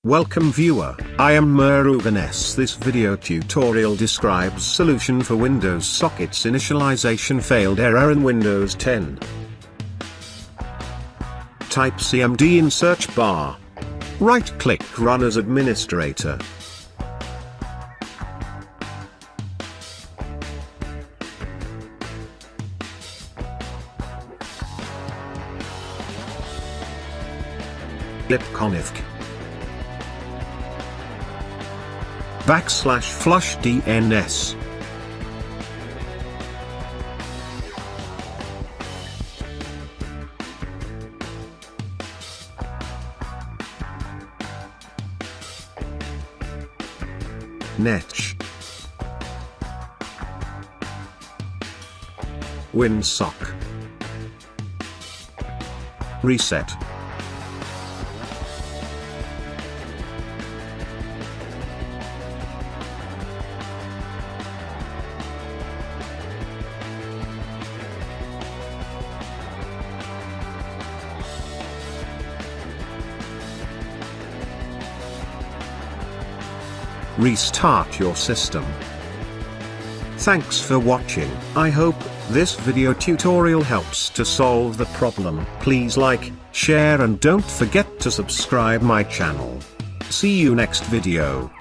Welcome viewer, I am Murugan S. This video tutorial describes solution for Windows sockets initialization failed error in Windows 10. Type CMD in search bar. Right-click Run as administrator. Lipconfig. /flush DNS. Netch. WinSock. Reset. Restart your system. Thanks for watching. I hope this video tutorial helps to solve the problem. Please like, share and don't forget to subscribe my channel. See you next video.